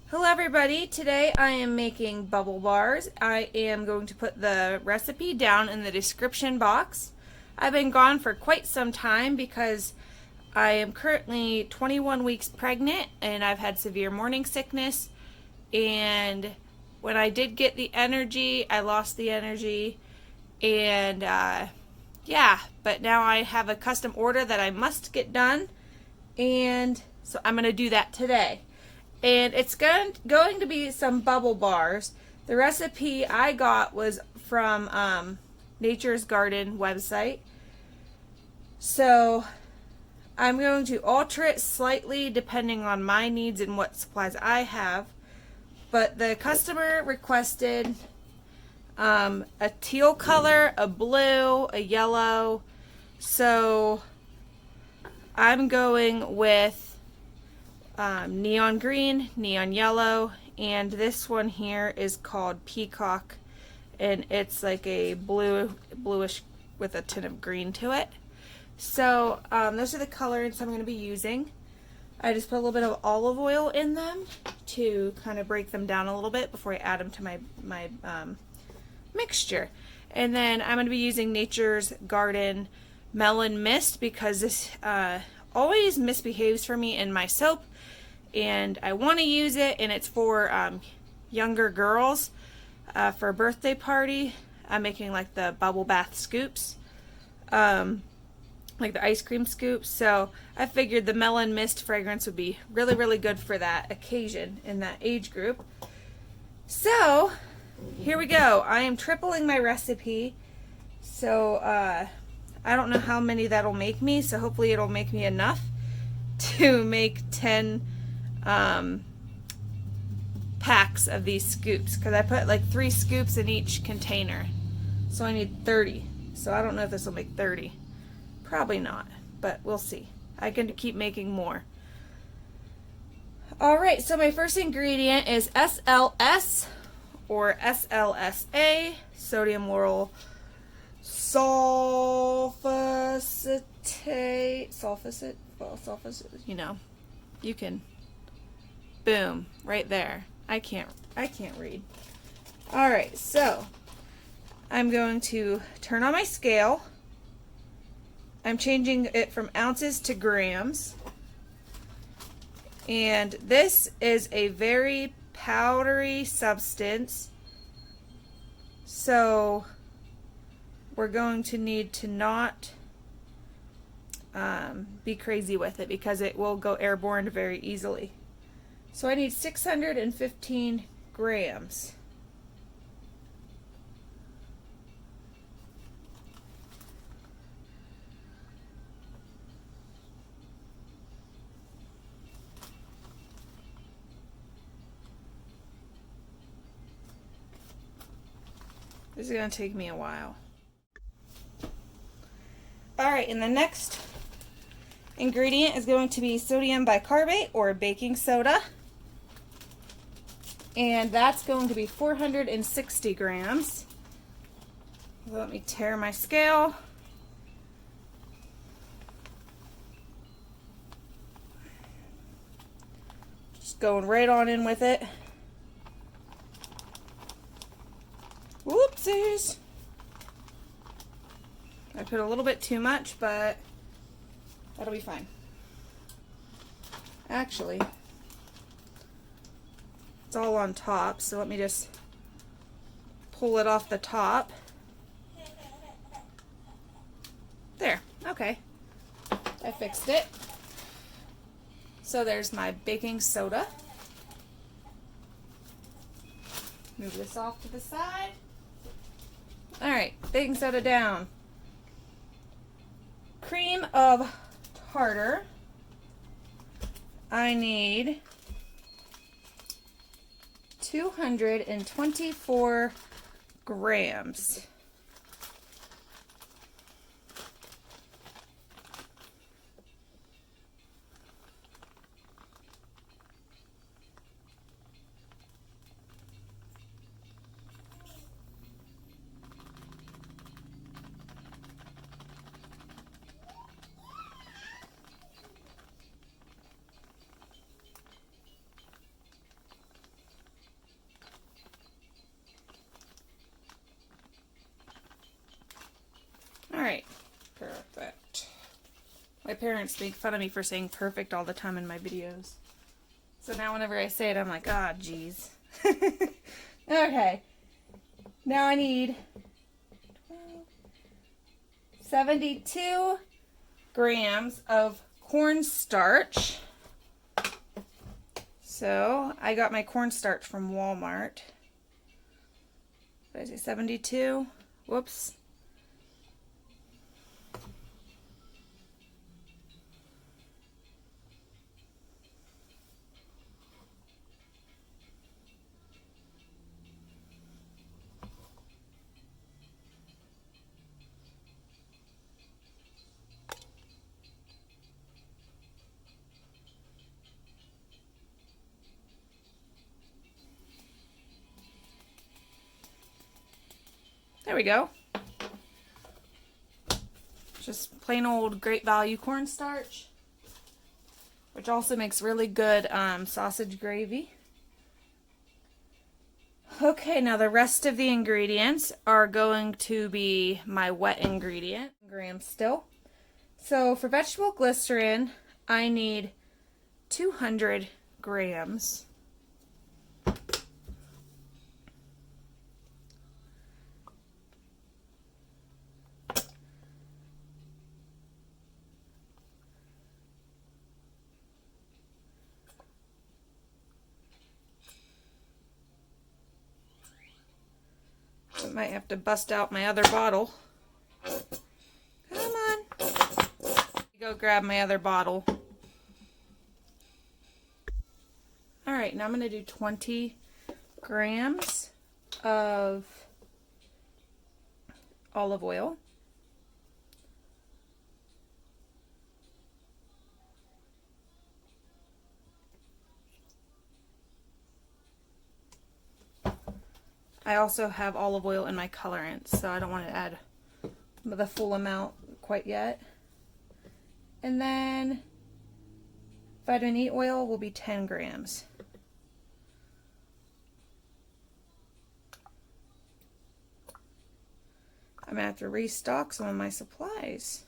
Hello everybody, today I am making bubble bars. I am going to put the recipe down in the description box. I've been gone for quite some time because I am currently 21 weeks pregnant and I've had severe morning sickness, and when I did get the energy, I lost the energy, and yeah, but now I have a custom order that I must get done, and so I'm going to do that today. And it's going to be some bubble bars. The recipe I got was from Nature's Garden website. So I'm going to alter it slightly depending on my needs and what supplies I have. But the customer requested a teal color, a blue, a yellow. So I'm going with neon green, neon yellow, and this one here is called Peacock, and it's like a bluish with a tint of green to it. So those are the colors I'm going to be using. I just put a little bit of olive oil in them to kind of break them down a little bit before I add them to my mixture. And then I'm going to be using Nature's Garden Melon Mist because this always misbehaves for me in my soap, and I want to use it, and it's for younger girls for a birthday party. I'm making like the bubble bath scoops, like the ice cream scoops, so I figured the melon mist fragrance would be really good for that occasion in that age group. So here we go. I am tripling my recipe, so I don't know how many that'll make me, so hopefully it'll make me enough to make 10 packs of these scoops, because I put like 3 scoops in each container, so I need 30. So I don't know if this will make 30. Probably not, but we'll see. I can keep making more. Alright, so my first ingredient is SLS or SLSA, sodium lauryl sulfosinate, you know, you can, boom, right there. I can't read. All right, so I'm going to turn on my scale. I'm changing it from ounces to grams. And this is a very powdery substance, so we're going to need to not be crazy with it because it will go airborne very easily. So I need 615 grams. This is going to take me a while. Alright, and the next ingredient is going to be sodium bicarbonate or baking soda. And that's going to be 460 grams. Let me tear my scale. Just going right on in with it. Whoopsies. I put a little bit too much, but that'll be fine. Actually, it's all on top, so let me just pull it off the top. There, okay. I fixed it. So there's my baking soda. Move this off to the side. Alright, baking soda down. Cream of tartar. I need 224 grams. parents make fun of me for saying perfect all the time in my videos. So now whenever I say it, I'm like, ah, geez. Okay. Now I need 72 grams of cornstarch. So I got my cornstarch from Walmart. What did I say, 72? Whoops. There we go. Just plain old Great Value cornstarch, which also makes really good sausage gravy. Okay, now the rest of the ingredients are going to be my wet ingredient, grams still. So for vegetable glycerin, I need 200 grams. I might have to bust out my other bottle. Come on. Go grab my other bottle. Alright, now I'm going to do 20 grams of olive oil. I also have olive oil in my colorant, so I don't want to add the full amount quite yet. And then vitamin E oil will be 10 grams. I'm going to have to restock some of my supplies.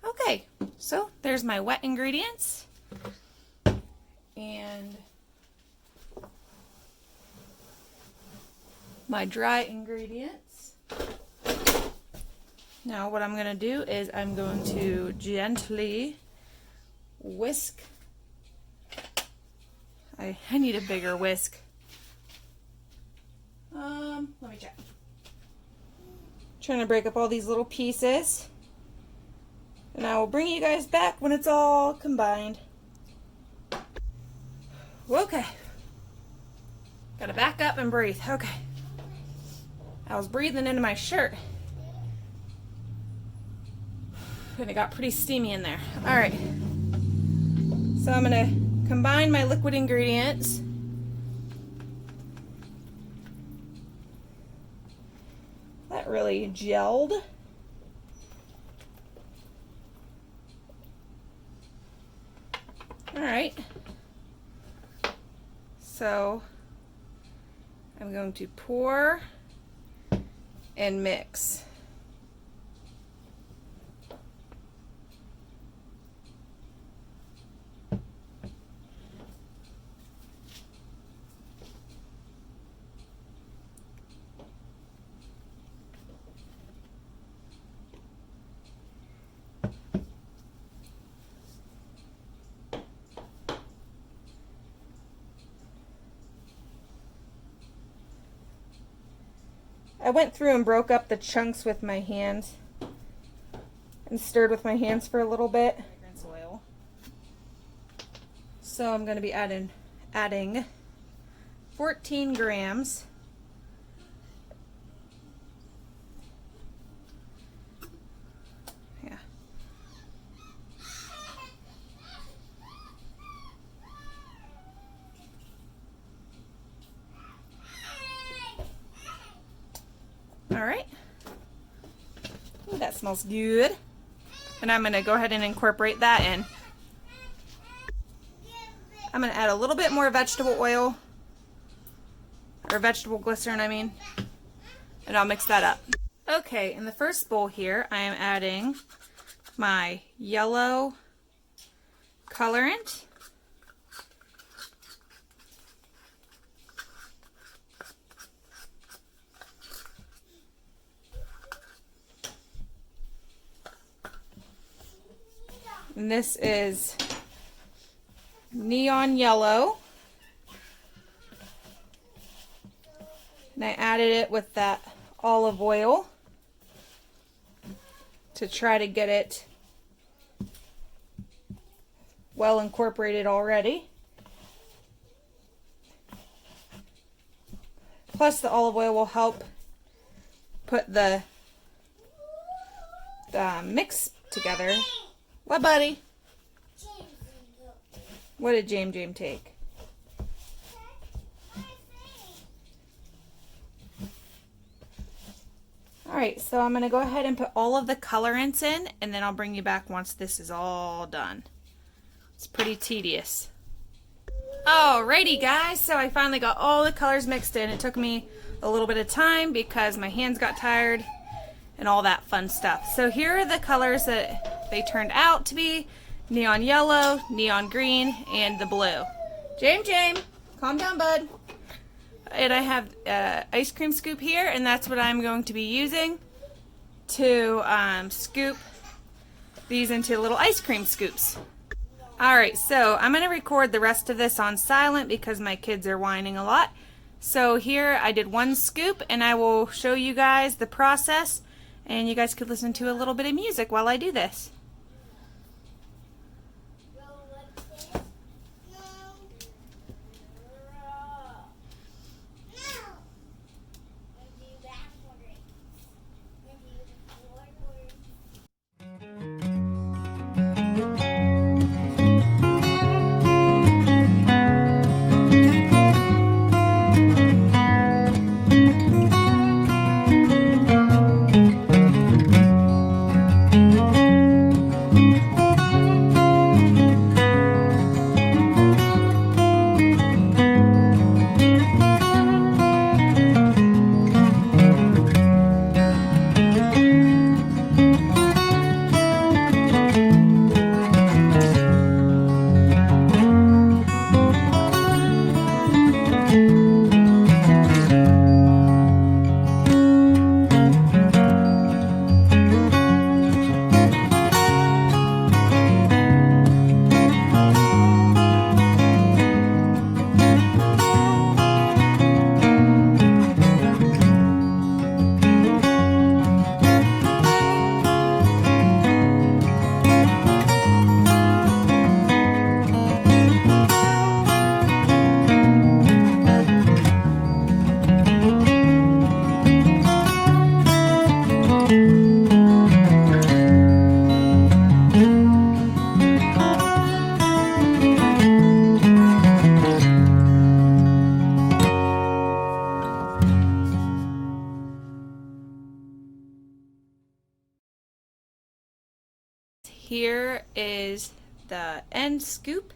Okay, so there's my wet ingredients. And my dry ingredients. Now what I'm going to do is I'm going to gently whisk. I need a bigger whisk. Let me check. Trying to break up all these little pieces. And I will bring you guys back when it's all combined. Okay. Gotta back up and breathe. Okay. I was breathing into my shirt. And it got pretty steamy in there. Alright. So I'm going to combine my liquid ingredients. That really gelled. Alright. So I'm going to pour and mix. I went through and broke up the chunks with my hands and stirred with my hands for a little bit. Oil. So I'm going to be adding 14 grams. Yeah. All right. Ooh, that smells good. And I'm going to go ahead and incorporate that in. I'm going to add a little bit more vegetable oil, or vegetable glycerin, I mean, and I'll mix that up. Okay, in the first bowl here, I am adding my yellow colorant. And this is neon yellow. And I added it with that olive oil to try to get it well incorporated already. Plus the olive oil will help put the mix together. What, buddy? What did James take? Alright, so I'm going to go ahead and put all of the colorants in, and then I'll bring you back once this is all done. It's pretty tedious. Alrighty guys, so I finally got all the colors mixed in. It took me a little bit of time because my hands got tired and all that fun stuff. So here are the colors that they turned out to be: neon yellow, neon green, and the blue. James, calm down, bud. And I have an ice cream scoop here, and that's what I'm going to be using to scoop these into little ice cream scoops. Alright, so I'm going to record the rest of this on silent because my kids are whining a lot. So here I did one scoop, and I will show you guys the process, and you guys could listen to a little bit of music while I do this. Here is the end scoop.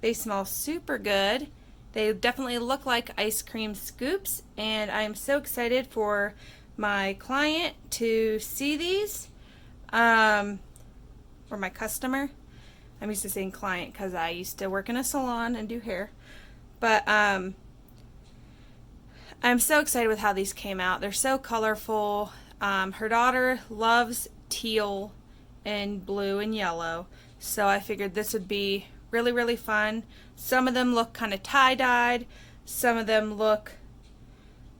They smell super good. They definitely look like ice cream scoops, and I'm so excited for my client to see these, or my customer. I'm used to saying client because I used to work in a salon and do hair. But I'm so excited with how these came out. They're so colorful. Her daughter loves teal and blue and yellow, so I figured this would be really, really fun. Some of them look kind of tie-dyed, some of them look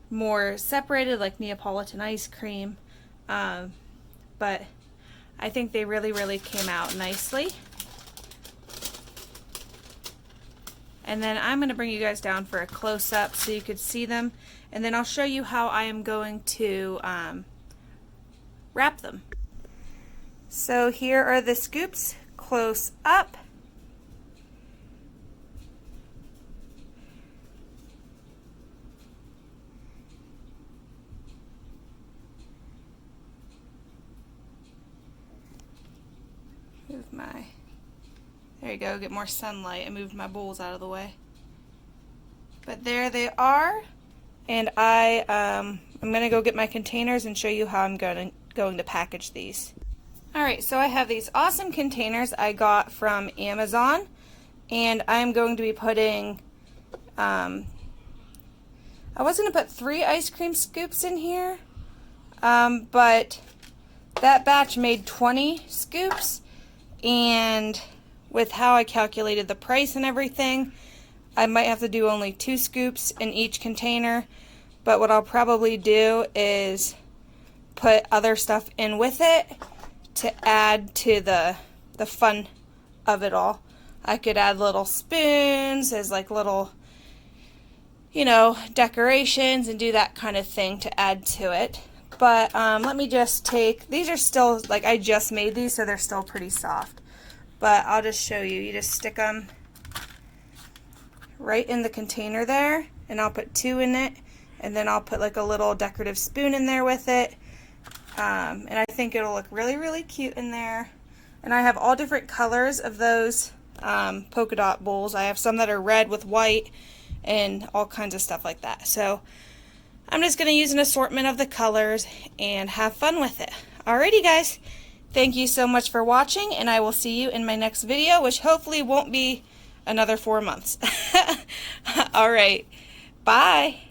more separated like Neapolitan ice cream, but I think they really, really came out nicely. And then I'm going to bring you guys down for a close-up so you could see them, and then I'll show you how I am going to wrap them. So here are the scoops close up. Move my, there you go, get more sunlight. I moved my bowls out of the way. But there they are, and I'm going to go get my containers and show you how I'm going to package these. Alright, so I have these awesome containers I got from Amazon, and I'm going to be putting, I was going to put 3 ice cream scoops in here, but that batch made 20 scoops, and with how I calculated the price and everything, I might have to do only 2 scoops in each container, but what I'll probably do is put other stuff in with it to add to the fun of it all. I could add little spoons as like little, you know, decorations and do that kind of thing to add to it. But let me just take, these are still, like I just made these, so they're still pretty soft. But I'll just show you. You just stick them right in the container there, and I'll put 2 in it, and then I'll put like a little decorative spoon in there with it. And I think it'll look really, really cute in there. And I have all different colors of those polka dot bowls. I have some that are red with white and all kinds of stuff like that. So I'm just going to use an assortment of the colors and have fun with it. Alrighty guys, thank you so much for watching, and I will see you in my next video, which hopefully won't be another 4 months. Alright, bye!